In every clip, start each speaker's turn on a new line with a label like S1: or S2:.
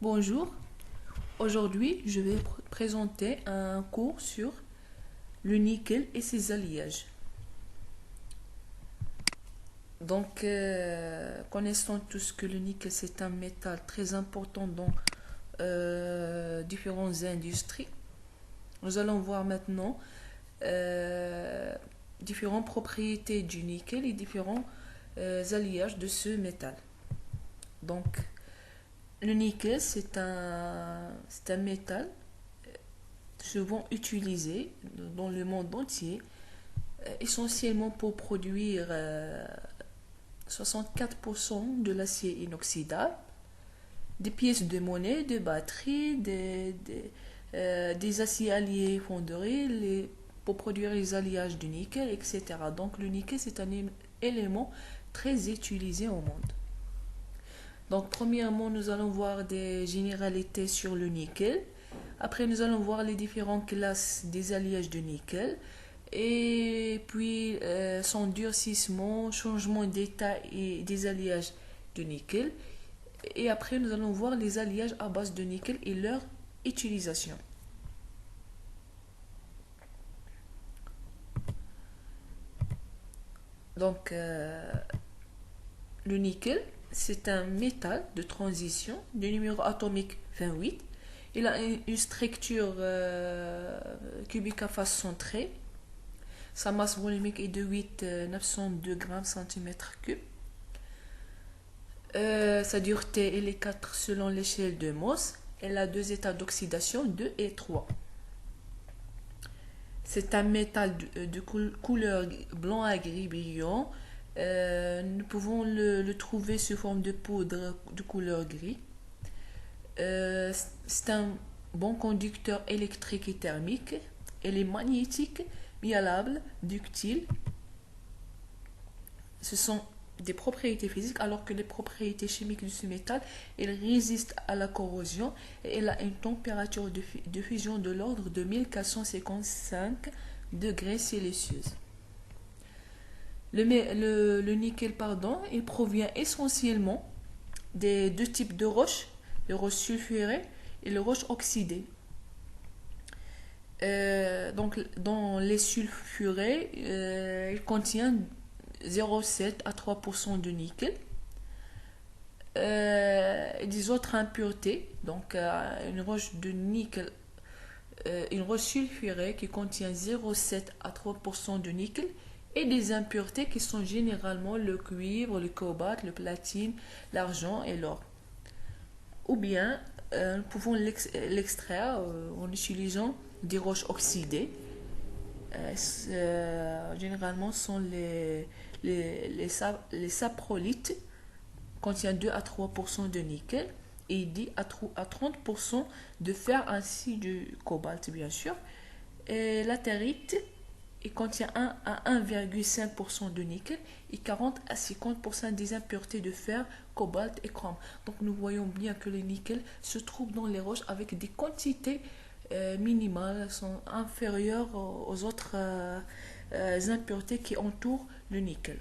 S1: Bonjour, aujourd'hui je vais présenter un cours sur le nickel et ses alliages. Connaissant tous que le nickel c'est un métal très important dans différentes industries, nous allons voir maintenant euh, différentes propriétés du nickel et différents alliages de ce métal. Donc, le nickel c'est un métal souvent utilisé dans le monde entier, essentiellement pour produire 64% de l'acier inoxydable, des pièces de monnaie, des batteries, des aciers alliés fonderies, pour produire les alliages du nickel, etc. Donc le nickel, c'est un élément très utilisé au monde. Donc premièrement, nous allons voir des généralités sur le nickel. Après, nous allons voir les différentes classes des alliages de nickel. Et puis, son durcissement, changement d'état et des alliages de nickel. Et après, nous allons voir les alliages à base de nickel et leur utilisation. Donc, le nickel, c'est un métal de transition du numéro atomique 28. Il a une structure cubique à face centrée. Sa masse volumique est de 8,902 grammes cm cube. Sa dureté elle est 4 selon l'échelle de Mohs. Elle a deux états d'oxydation, 2 et 3. C'est un métal de couleur blanc à gris brillant. Nous pouvons le trouver sous forme de poudre de couleur gris. C'est un bon conducteur électrique et thermique. Elle est magnétique, malléable, ductile. Ce sont des propriétés physiques, alors que les propriétés chimiques de ce métal, elles résistent à la corrosion et elle a une température de fusion de l'ordre de 1455 degrés Celsius. Le nickel, il provient essentiellement des deux types de roches, les roches sulfurées et les roches oxydées. Dans les sulfurés, il contient 0,7 à 3% de nickel. Des autres impuretés, une roche de nickel, une roche sulfurée qui contient 0,7 à 3% de nickel, et des impuretés qui sont généralement le cuivre, le cobalt, le platine, l'argent et l'or. Ou bien, nous pouvons l'extraire en utilisant des roches oxydées. Généralement, sont les saprolites, contient 2 à 3% de nickel et 10 à 30% de fer ainsi du cobalt, bien sûr. Et la territe, il contient 1 à 1,5% de nickel et 40 à 50% des impuretés de fer, cobalt et chrome. Donc nous voyons bien que le nickel se trouve dans les roches avec des quantités minimales, sont inférieures aux autres impuretés qui entourent le nickel.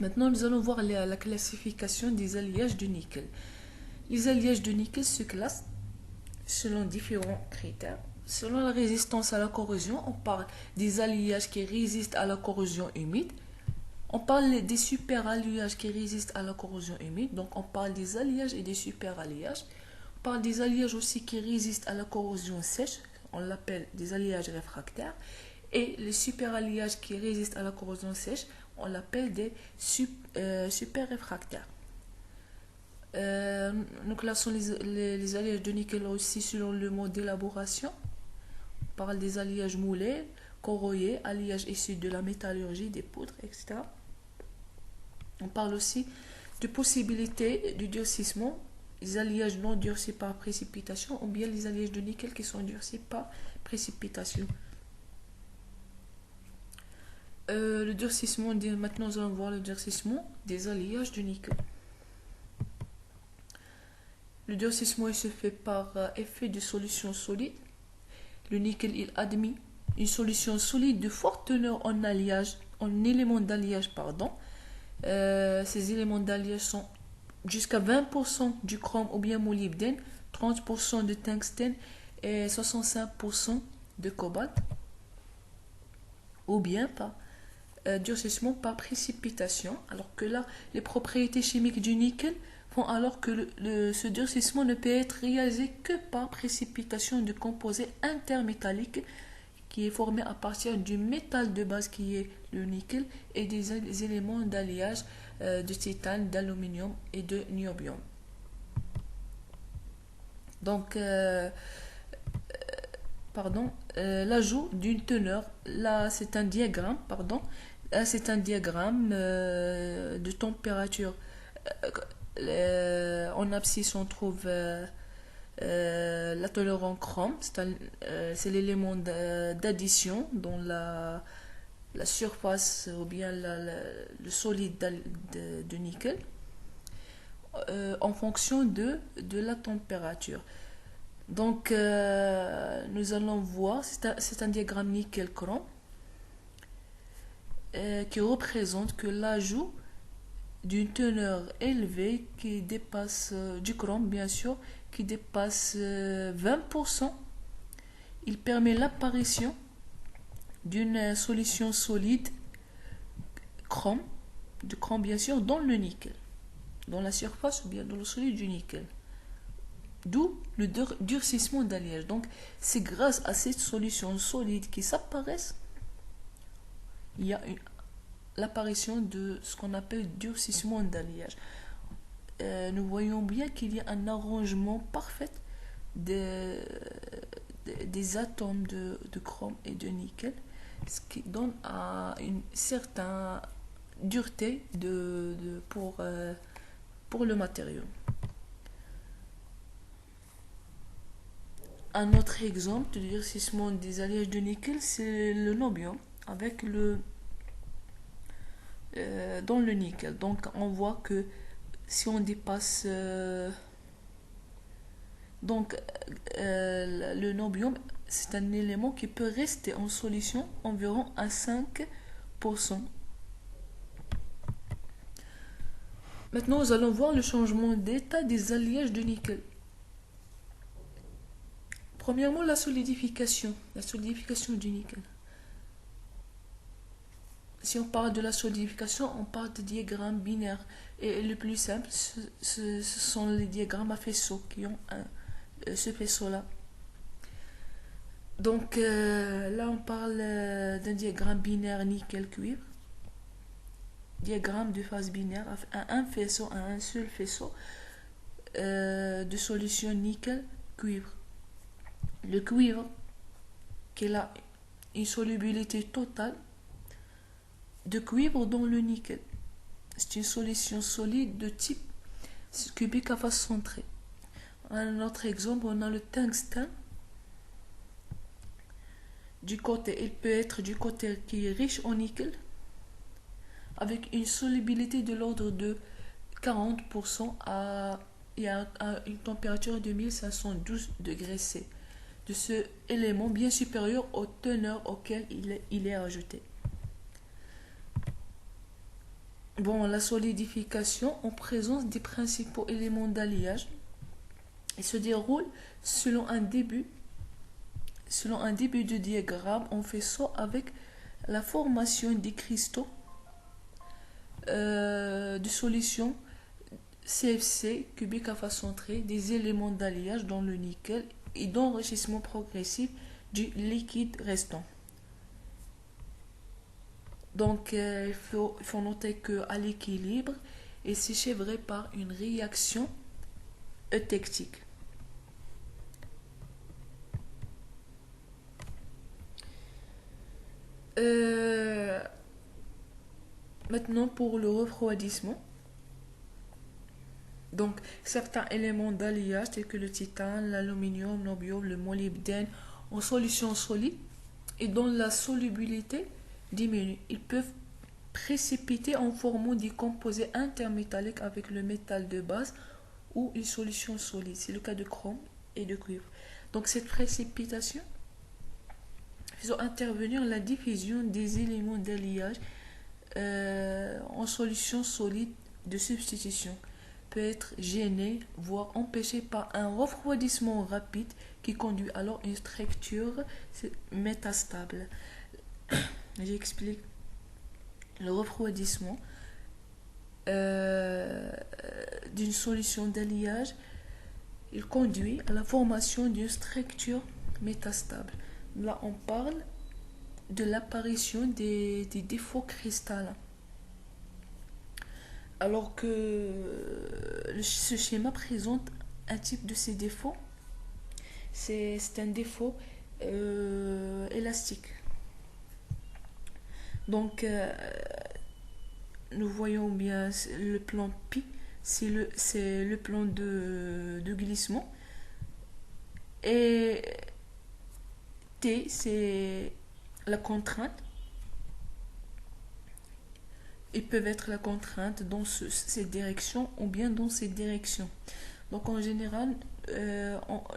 S1: Maintenant, nous allons voir la classification des alliages de nickel. Les alliages de nickel se classent selon différents critères. Selon la résistance à la corrosion, on parle des alliages qui résistent à la corrosion humide. On parle des super-alliages qui résistent à la corrosion humide. Donc, on parle des alliages et des super-alliages. On parle des alliages aussi qui résistent à la corrosion sèche. On l'appelle des alliages réfractaires. Et les super-alliages qui résistent à la corrosion sèche, on l'appelle des super-réfractaires. Nous classons les alliages de nickel aussi selon le mode d'élaboration. On parle des alliages moulés, corroyés, alliages issus de la métallurgie, des poudres, etc. On parle aussi de possibilités de durcissement, les alliages non durcis par précipitation ou bien les alliages de nickel qui sont durcis par précipitation. Le durcissement, maintenant nous allons voir le durcissement des alliages de nickel. Le durcissement il se fait par effet de solution solide. Le nickel il admet une solution solide de forte teneur en alliage, en éléments d'alliage, Ces éléments d'alliage sont jusqu'à 20% du chrome ou bien molybdène, 30% de tungstène et 65% de cobalt, ou bien par durcissement par précipitation, alors que là, les propriétés chimiques du nickel font alors que ce durcissement ne peut être réalisé que par précipitation de composés intermétalliques qui est formé à partir du métal de base qui est le nickel et des éléments d'alliage de titane, d'aluminium et de niobium. Donc, l'ajout d'une teneur, là c'est un diagramme, là c'est un diagramme de température. En abscisse on trouve la teneur en chrome, c'est l'élément d'addition dont la surface ou bien le solide de nickel en fonction de la température. Donc, nous allons voir, c'est un diagramme nickel-chrome qui représente que l'ajout d'une teneur élevée qui dépasse, du chrome bien sûr, qui dépasse 20%, il permet l'apparition d'une solution solide chrome, de chrome bien sûr, dans le nickel, dans la surface ou bien dans le solide du nickel. D'où le durcissement d'alliage. Donc, c'est grâce à cette solution solide qui s'apparaissent, il y a l'apparition de ce qu'on appelle durcissement d'alliage. Nous voyons bien qu'il y a un arrangement parfait des atomes de chrome et de nickel, ce qui donne une certaine dureté pour le matériau. Un autre exemple de durcissement des alliages de nickel, c'est le niobium avec dans le nickel. Donc on voit que si on dépasse le niobium, c'est un élément qui peut rester en solution environ à 5%. Maintenant, nous allons voir le changement d'état des alliages de nickel. Premièrement, la solidification du nickel. Si on parle de la solidification, on parle de diagrammes binaires. Et le plus simple, ce sont les diagrammes à faisceaux qui ont ce faisceau-là. Donc là, on parle d'un diagramme binaire nickel-cuivre. Diagramme de phase binaire à un seul faisceau de solution nickel-cuivre. Le cuivre, qui a une solubilité totale de cuivre dans le nickel. C'est une solution solide de type cubique à face centrée. Un autre exemple, on a le tungstène. Du côté, il peut être du côté qui est riche en nickel, avec une solubilité de l'ordre de 40% et à une température de 1512 degrés C. De ce élément bien supérieur aux teneurs auxquelles il est ajouté. Bon, la solidification en présence des principaux éléments d'alliage se déroule selon un début de diagramme en faisceau avec la formation des cristaux de solution CFC cubique à face centrée des éléments d'alliage dans le nickel et d'enrichissement progressif du liquide restant. Donc, il faut noter qu'à l'équilibre, il s'achèverait par une réaction eutectique. Maintenant, pour le refroidissement. Donc, certains éléments d'alliage tels que le titane, l'aluminium, le niobium, le molybdène en solution solide et dont la solubilité diminue. Ils peuvent précipiter en formant des composés intermétalliques avec le métal de base ou une solution solide. C'est le cas de chrome et de cuivre. Donc, cette précipitation faisant intervenir la diffusion des éléments d'alliage en solution solide de substitution. peut être gêné, voire empêché par un refroidissement rapide qui conduit alors à une structure métastable. J'explique. Le refroidissement d'une solution d'alliage, il conduit à la formation d'une structure métastable. Là, on parle de l'apparition des défauts cristallins. Alors que ce schéma présente un type de ces défauts, c'est un défaut élastique. Donc, nous voyons bien le plan pi, c'est le plan de glissement. Et T, c'est la contrainte. Ils peuvent être la contrainte dans cette direction ou bien dans cette direction. Donc en général,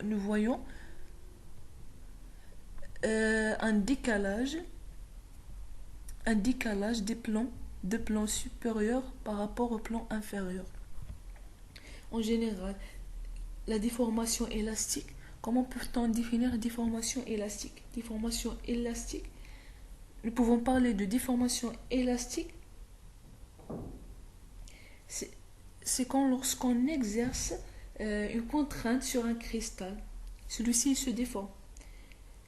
S1: nous voyons un décalage des plans supérieurs par rapport au plan inférieur. En général, la déformation élastique, comment peut-on définir déformation élastique? Déformation élastique, nous pouvons parler de déformation élastique, c'est quand lorsqu'on exerce une contrainte sur un cristal, celui-ci se déforme.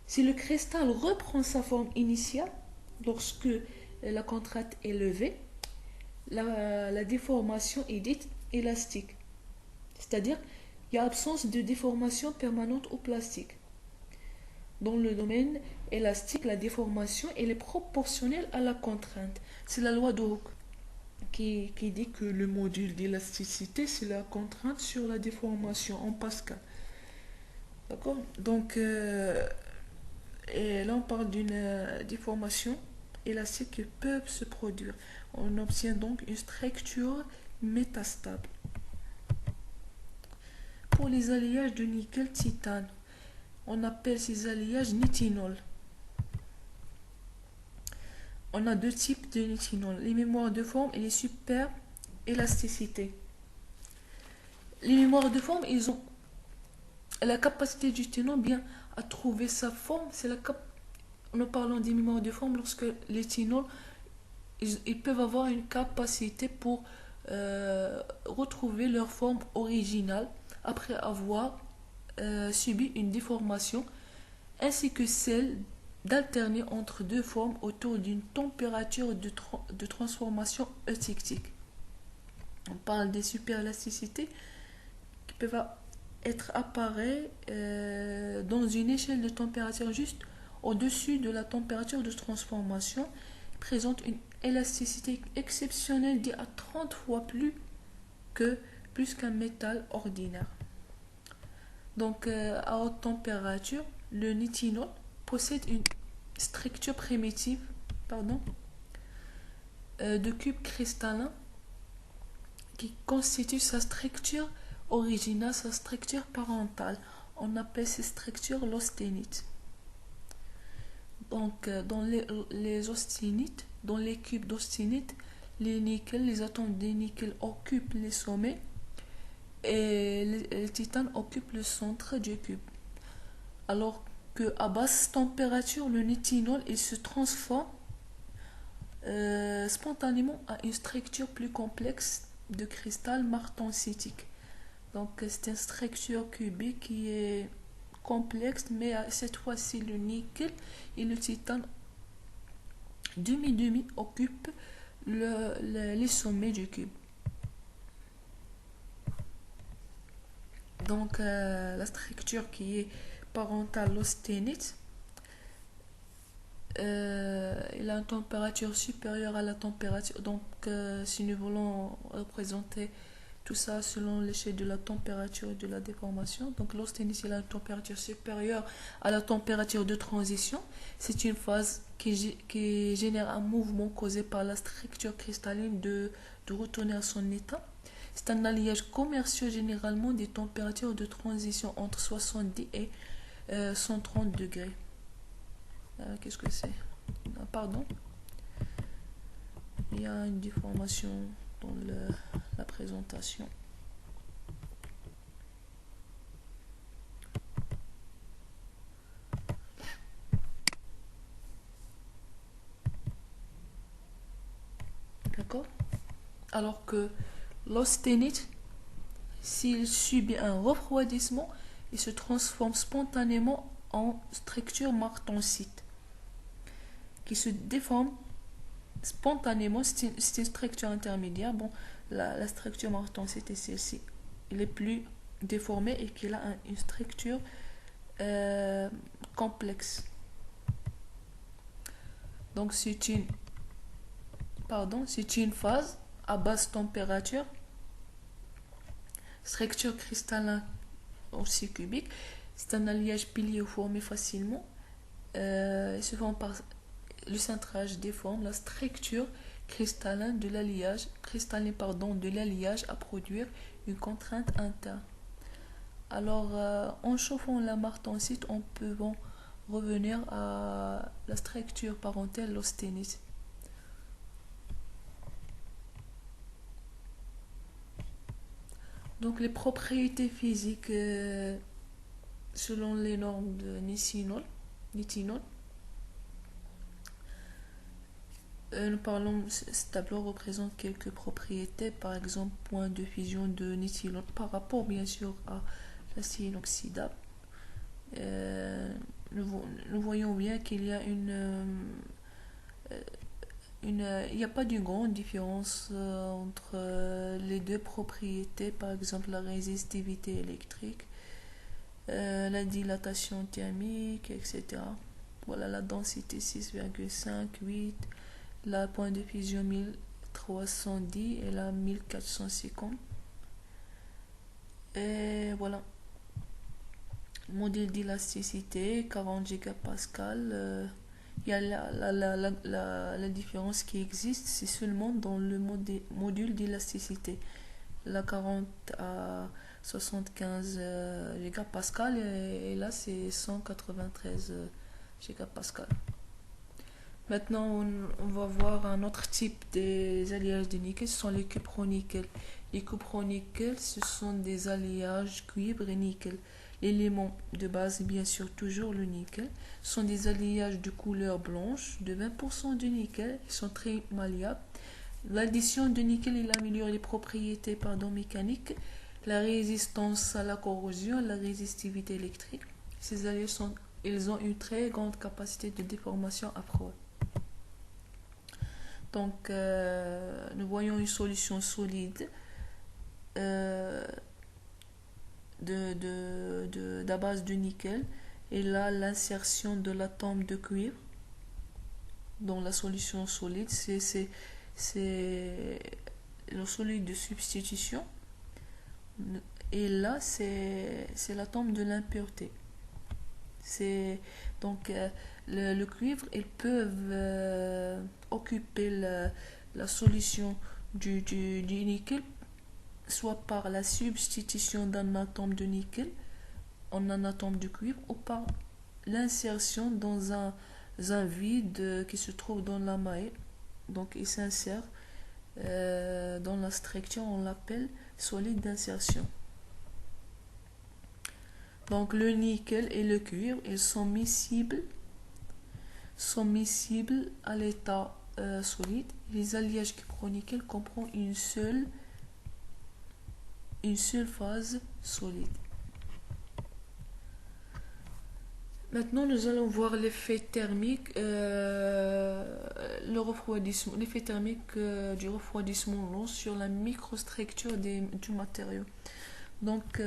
S1: Si le cristal reprend sa forme initiale, lorsque la contrainte est levée, la déformation est dite élastique. C'est-à-dire, il y a absence de déformation permanente ou plastique. Dans le domaine élastique, la déformation elle est proportionnelle à la contrainte. C'est la loi de Hooke qui dit que le module d'élasticité, c'est la contrainte sur la déformation en Pascal. D'accord? Donc, et là, on parle d'une déformation élastique qui peut se produire. On obtient donc une structure métastable. Pour les alliages de nickel-titane, on appelle ces alliages nitinol. On a deux types de nitinol, les mémoires de forme et les super-élasticités. Les mémoires de forme, ils ont la capacité du ténon bien à trouver sa forme. Nous parlons des mémoires de forme lorsque les ténols, ils peuvent avoir une capacité pour retrouver leur forme originale après avoir subi une déformation, ainsi que celle d'alterner entre deux formes autour d'une température de transformation eutectique. On parle des superélasticités qui peuvent être apparues dans une échelle de température juste au-dessus de la température de transformation, présente une élasticité exceptionnelle d'à 30 fois plus qu'un métal ordinaire. Donc à haute température, le nitinol possède une structure primitive de cube cristallin qui constitue sa structure originale, sa structure parentale. On appelle ces structures l'austénite. Donc dans les austinites, dans les cubes d'austinite, les atomes de nickel occupent les sommets et le titane occupe le centre du cube. Alors qu'à basse température, le nitinol il se transforme spontanément à une structure plus complexe de cristal martensitique. Donc c'est une structure cubique qui est complexe, mais cette fois-ci le nickel et le titane demi occupent les sommets du cube. Donc la structure qui est parentale, l'austénite, il a une température supérieure à la température. Donc si nous voulons représenter tout ça selon l'échelle de la température et de la déformation, donc l'austénite il a une température supérieure à la température de transition. C'est une phase qui génère un mouvement causé par la structure cristalline de retourner à son état. C'est un alliage commercial généralement des températures de transition entre 70 et 130 degrés. Qu'est-ce que c'est? Pardon. Il y a une déformation dans la présentation. D'accord? Alors que l'austenite, s'il subit un refroidissement, il se transforme spontanément en structure martensite, qui se déforme spontanément. C'est une structure intermédiaire. Bon, la structure martensite est celle-ci. Il est plus déformé et qu'il a une structure euh, complexe. Donc c'est une phase à basse température, structure cristallin aussi cubique. C'est un alliage pilier-formé facilement. Se forme par le cintrage déforme la structure cristalline de l'alliage à produire une contrainte interne. Alors, en chauffant la martensite, on peut revenir à la structure parentale, l'austenite. Donc, les propriétés physiques selon les normes de Nitinol. Nous parlons, ce tableau représente quelques propriétés, par exemple, point de fusion de nitylone par rapport bien sûr à l'acier inoxydable. Nous voyons bien qu'il y a il n'y a pas d'une grande différence entre les deux propriétés, par exemple la résistivité électrique, la dilatation thermique, etc. Voilà la densité 6,5, 8, la point de fusion 1310 et la 1450. Et voilà. Modèle d'élasticité 40 gigapascal. Il y a la différence qui existe, c'est seulement dans le module d'élasticité. La 40 à 75 gigapascal et là c'est 193 gigapascal. Maintenant, on va voir un autre type des alliages de nickel, ce sont les cupronickel. Les cupronickel, ce sont des alliages cuivre et nickel. L'élément de base est bien sûr toujours le nickel. Ce sont des alliages de couleur blanche, de 20% de nickel, ils sont très malléables. L'addition de nickel, il améliore les propriétés mécaniques, la résistance à la corrosion, la résistivité électrique. Ces alliages ils ont une très grande capacité de déformation à froid. Donc, nous voyons une solution solide de base de nickel. Et là, l'insertion de l'atome de cuivre dans la solution solide, c'est le solide de substitution. Et là, c'est l'atome de l'impureté. Donc le cuivre, ils peuvent occuper la solution du nickel, soit par la substitution d'un atome de nickel en un atome de cuivre, ou par l'insertion dans un vide qui se trouve dans la maille. Donc il s'insère dans la structure, on l'appelle solide d'insertion. Donc le nickel et le cuivre, ils sont miscibles à l'état solide. Les alliages cupronickel comprennent une seule phase solide. Maintenant, nous allons voir l'effet thermique, le refroidissement, l'effet thermique du refroidissement long sur la microstructure du matériau. Donc,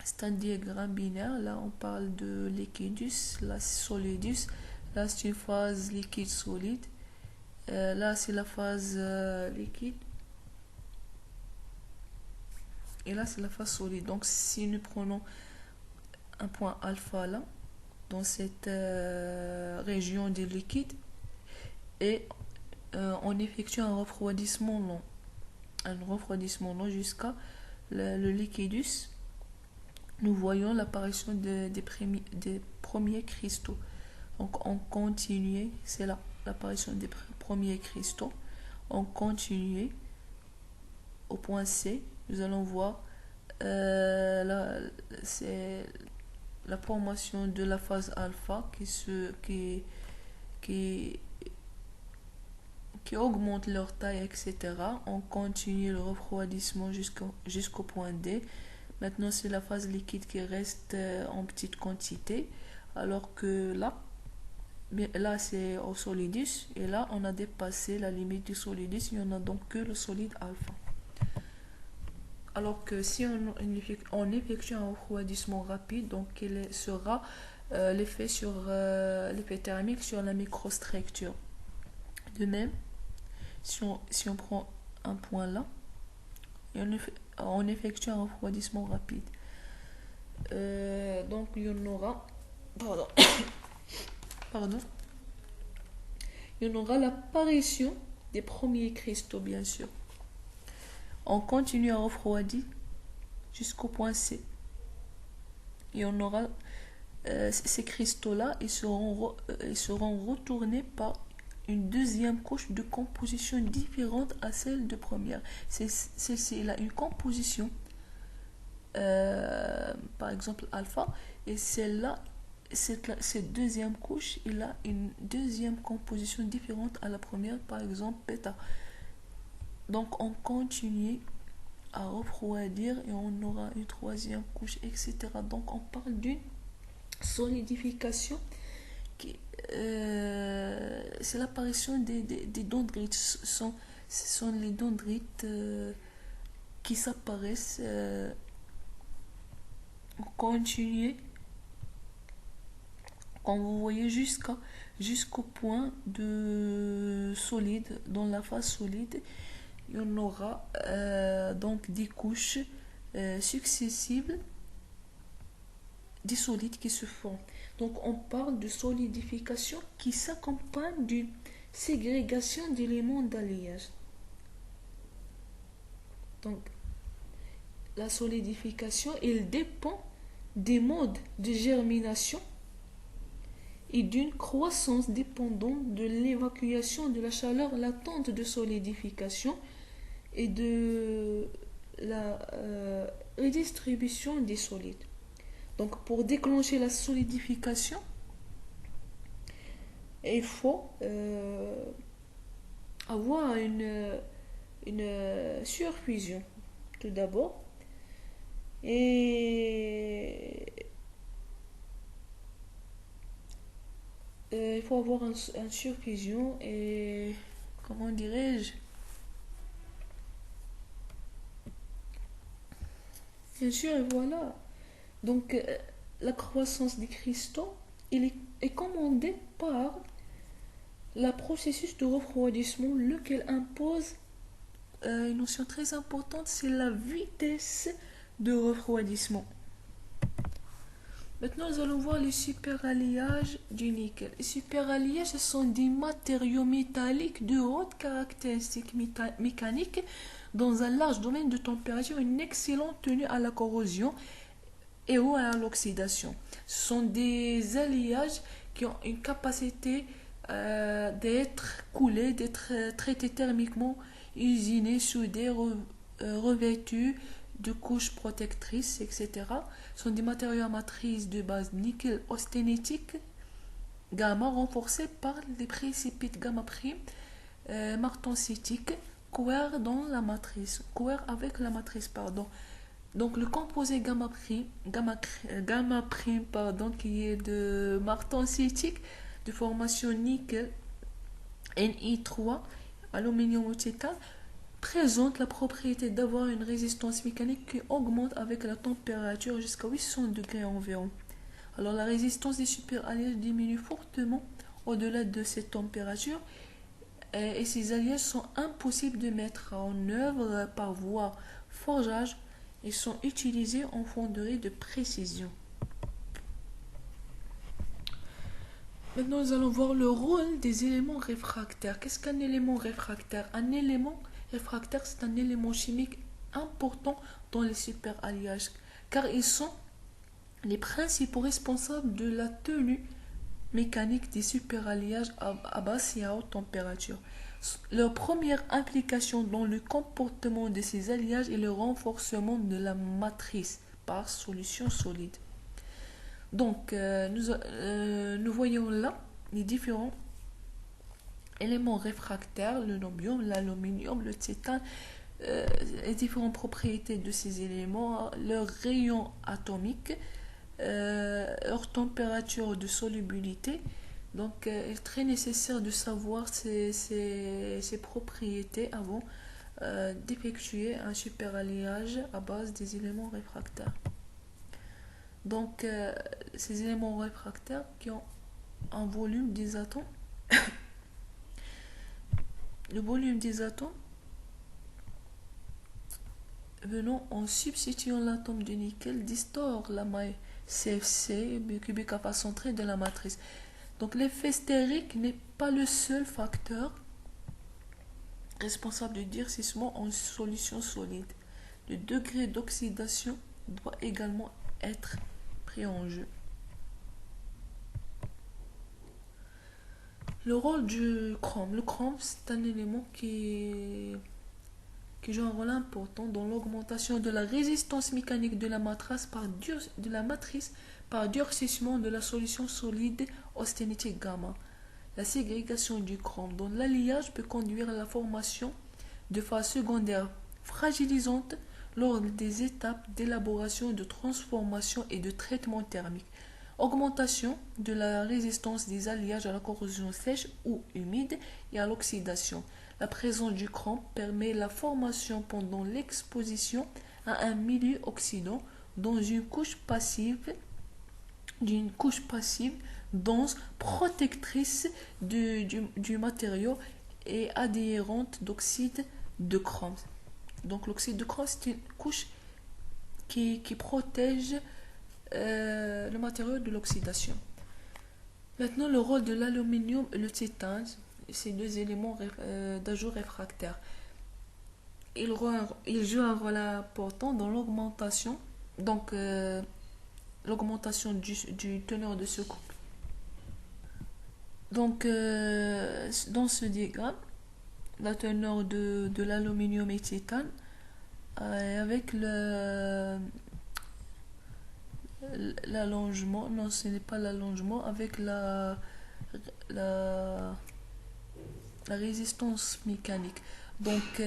S1: c'est un diagramme binaire. Là, on parle de liquidus, là, solidus. Là, c'est une phase liquide solide. Là, c'est la phase liquide. Et là, c'est la phase solide. Donc, si nous prenons un point alpha là, dans cette région des liquides, et on effectue un refroidissement long jusqu'à le liquidus. Nous voyons l'apparition des premiers cristaux. Donc on continue, c'est là l'apparition des premiers cristaux. On continue au point C, nous allons voir c'est la formation de la phase alpha qui qui augmentent leur taille, etc. On continue le refroidissement jusqu'au point D. Maintenant, c'est la phase liquide qui reste en petite quantité, alors que là c'est au solidus, et là, on a dépassé la limite du solidus, il n'y en a donc que le solide alpha. Alors que si on effectue un refroidissement rapide, donc quel sera l'effet thermique sur la microstructure. De même, si on prend un point là, et on effectue un refroidissement rapide. Donc il y en aura, pardon, il y en aura l'apparition des premiers cristaux, bien sûr. On continue à refroidir jusqu'au point C. Et on aura ces cristaux-là, ils seront retournés par une deuxième couche de composition différente à celle de première. Celle-ci, elle a une composition, par exemple alpha, et celle-là, cette deuxième couche, il a une deuxième composition différente à la première, par exemple bêta. Donc on continue à refroidir et on aura une troisième couche, etc. Donc on parle d'une solidification c'est l'apparition des dendrites. Ce sont les dendrites qui s'apparaissent en continu, quand vous voyez jusqu'au point de solide. Dans la phase solide, il y en aura donc des couches successives des solides qui se forment. Donc on parle de solidification qui s'accompagne d'une ségrégation d'éléments d'alliage. Donc la solidification, elle dépend des modes de germination et d'une croissance dépendant de l'évacuation de la chaleur latente de solidification et de la redistribution des solides. Donc pour déclencher la solidification, il faut avoir une surfusion tout d'abord. Et il faut avoir une surfusion et comment dirais-je, bien sûr, et voilà. Donc la croissance des cristaux est commandée par le processus de refroidissement, lequel impose une notion très importante, c'est la vitesse de refroidissement. Maintenant, nous allons voir les superalliages du nickel. Les superalliages, ce sont des matériaux métalliques de haute caractéristique mécanique dans un large domaine de température, une excellente tenue à la corrosion et ou à l'oxydation. Ce sont des alliages qui ont une capacité d'être coulés, d'être traités thermiquement, usinés, soudés, revêtus de couches protectrices, etc. Ce sont des matériaux à matrice de base nickel austénitique gamma renforcés par les précipites gamma prime martensitique coeur dans la matrice, coeur avec la matrice, pardon. Donc le composé gamma prime, qui est de martensitique de formation nickel Ni3 aluminium ou titane, présente la propriété d'avoir une résistance mécanique qui augmente avec la température jusqu'à 800 degrés environ. Alors la résistance des superalliages diminue fortement au-delà de cette température et ces alliages sont impossibles de mettre en œuvre par voie forgeage et sont utilisés en fonderie de précision. Maintenant, nous allons voir le rôle des éléments réfractaires. Qu'est-ce qu'un élément réfractaire? Un élément réfractaire, c'est un élément chimique important dans les superalliages, car ils sont les principaux responsables de la tenue mécanique des superalliages à basse et à haute température. Leur première implication dans le comportement de ces alliages est le renforcement de la matrice par solution solide. Donc, nous voyons là les différents éléments réfractaires, le niobium, l'aluminium, le titane, les différentes propriétés de ces éléments, leurs rayons atomiques, leur température de solubilité. Donc, il est très nécessaire de savoir ces propriétés avant d'effectuer un superalliage à base des éléments réfractaires. Donc, ces éléments réfractaires qui ont un volume des atomes, le volume des atomes venant en substituant l'atome de nickel distord la maille CFC cubique à face centrée de la matrice. Donc l'effet stérique n'est pas le seul facteur responsable du durcissement en solution solide. Le degré d'oxydation doit également être pris en jeu. Le rôle du chrome. Le chrome, c'est un élément qui joue un rôle important dans l'augmentation de la résistance mécanique de la matrice par durcissement de la solution solide austénitique gamma. La ségrégation du chrome dans l'alliage peut conduire à la formation de phases secondaires fragilisantes lors des étapes d'élaboration, de transformation et de traitement thermique. Augmentation de la résistance des alliages à la corrosion sèche ou humide et à l'oxydation. La présence du chrome permet la formation pendant l'exposition à un milieu oxydant dans une couche passive dense, protectrice du matériau et adhérente d'oxyde de chrome. Donc l'oxyde de chrome, c'est une couche qui protège le matériau de l'oxydation. Maintenant, le rôle de l'aluminium et le titane, ces deux éléments d'ajout réfractaire. Ils jouent un rôle important dans l'augmentation, l'augmentation du teneur de ce couple. Donc, dans ce diagramme, la teneur de l'aluminium et titane, avec l'allongement, non, ce n'est pas l'allongement, avec la résistance mécanique. Donc,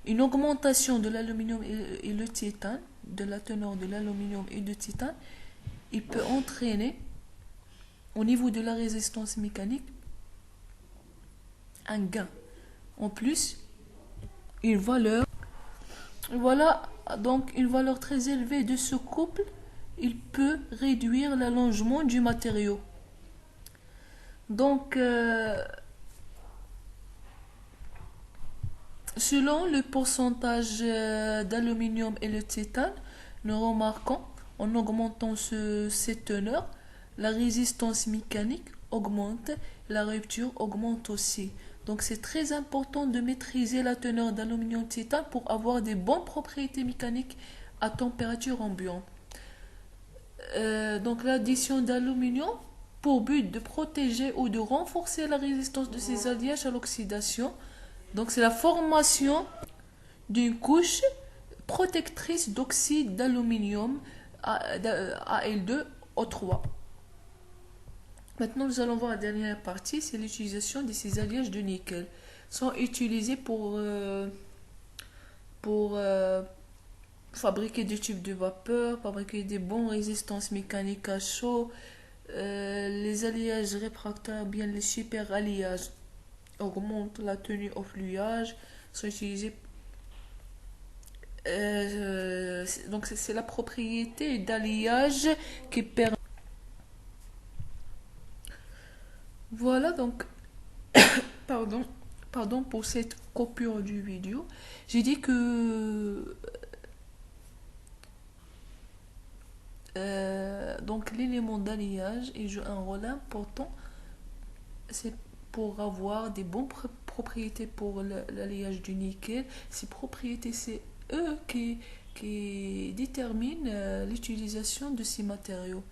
S1: une augmentation de l'aluminium et le titane, de la teneur de l'aluminium et du titane, il peut entraîner, au niveau de la résistance mécanique, un gain. En plus, une valeur, voilà, donc une valeur très élevée de ce couple, il peut réduire l'allongement du matériau. Donc, selon le pourcentage d'aluminium et le titane, nous remarquons, en augmentant cette teneur, la résistance mécanique augmente, la rupture augmente aussi. Donc c'est très important de maîtriser la teneur d'aluminium-titane pour avoir des bonnes propriétés mécaniques à température ambiante. Donc l'addition d'aluminium pour but de protéger ou de renforcer la résistance de ces alliages à l'oxydation. Donc c'est la formation d'une couche protectrice d'oxyde d'aluminium Al2O3. Maintenant, nous allons voir la dernière partie, c'est l'utilisation de ces alliages de nickel. Ils sont utilisés pour fabriquer des tubes de vapeur, fabriquer des bonnes résistances mécaniques à chaud, les alliages réfractaires, bien les super alliages augmentent la tenue au fluidage, sont utilisés. Donc c'est la propriété d'alliage qui permet. Voilà donc, pardon pour cette coupure du vidéo. J'ai dit que donc l'élément d'alliage il joue un rôle important. C'est pour avoir des bonnes propriétés pour l'alliage du nickel. Ces propriétés, c'est eux qui déterminent l'utilisation de ces matériaux.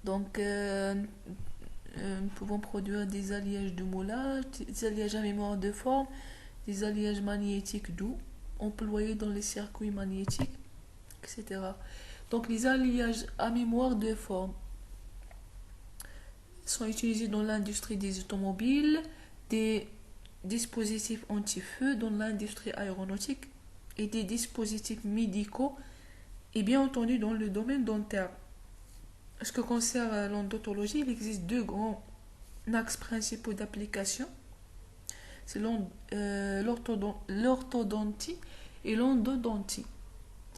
S1: Donc, nous pouvons produire des alliages de moulage, des alliages à mémoire de forme, des alliages magnétiques doux, employés dans les circuits magnétiques, etc. Donc les alliages à mémoire de forme sont utilisés dans l'industrie des automobiles, des dispositifs anti-feu dans l'industrie aéronautique et des dispositifs médicaux et bien entendu dans le domaine dentaire. En ce qui concerne l'odontologie, il existe deux grands axes principaux d'application. C'est l'orthodontie et l'endodontie.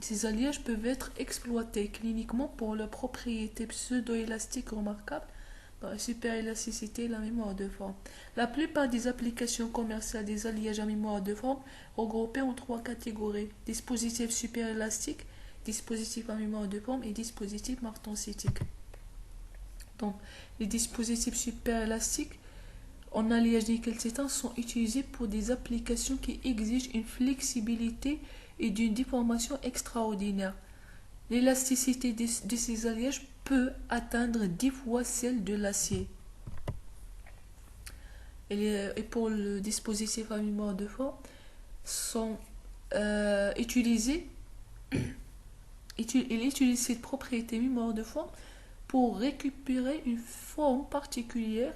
S1: Ces alliages peuvent être exploités cliniquement pour leurs propriétés pseudo-élastiques remarquables, dans la super-élasticité et la mémoire de forme. La plupart des applications commerciales des alliages à mémoire de forme regroupées en trois catégories: dispositifs super-élastiques, dispositifs à mémoire de forme et dispositifs martensitique. Donc, les dispositifs super-élastiques en alliage nickel-titane sont utilisés pour des applications qui exigent une flexibilité et d'une déformation extraordinaire. L'élasticité de ces alliages peut atteindre 10 fois celle de l'acier. Et pour le dispositif à mémoire de forme, sont utilisés. Il utilise cette propriété mémoire de forme pour récupérer une forme particulière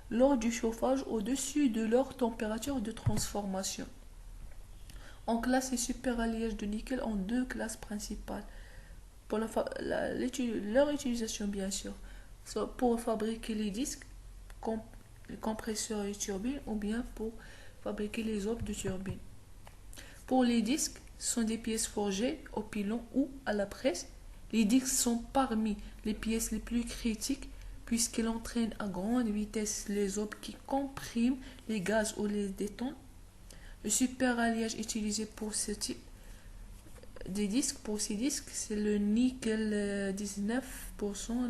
S1: lors du chauffage au-dessus de leur température de transformation. On classe les super-alliages de nickel en deux classes principales. Pour leur utilisation, bien sûr, soit pour fabriquer les disques, les compresseurs et turbines, ou bien pour fabriquer les os de turbine. Pour les disques, ce sont des pièces forgées au pilon ou à la presse. Les disques sont parmi les pièces les plus critiques puisqu'elles entraînent à grande vitesse les os qui compriment les gaz ou les détendent. Le super-alliage utilisé pour ce type de disques, pour ces disques, c'est le nickel 19%,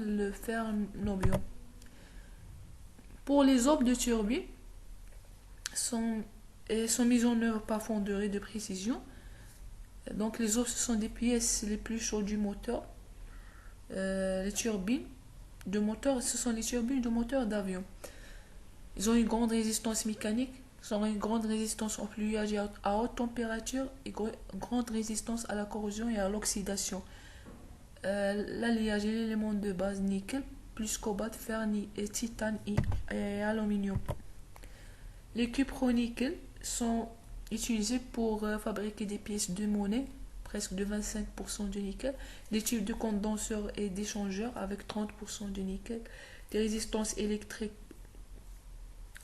S1: le fer nobium. Pour les os de turbine, sont mis en œuvre par fonderie de précision. Donc les os, ce sont des pièces les plus chaudes du moteur. Les turbines de moteur, ce sont les turbines de moteur d'avion. Ils ont une grande résistance mécanique, ils ont une grande résistance au fluidage à haute température et une grande résistance à la corrosion et à l'oxydation. L'alliage est l'élément de base nickel plus cobalt, fer, et titane et aluminium. Les cupronickel sont utilisés pour fabriquer des pièces de monnaie, presque de 25% de nickel, des tubes de condenseurs et d'échangeurs avec 30% de nickel, des résistances électriques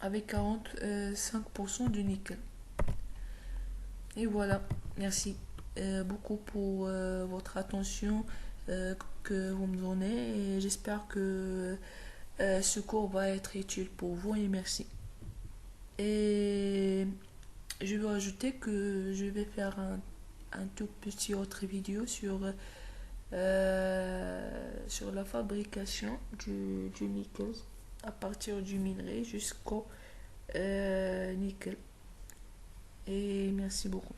S1: avec 45% de nickel. Et voilà, merci beaucoup pour votre attention que vous me donnez et j'espère que ce cours va être utile pour vous et merci. Et je veux ajouter que je vais faire un tout petit autre vidéo sur la fabrication du nickel à partir du minerai jusqu'au nickel. Et merci beaucoup.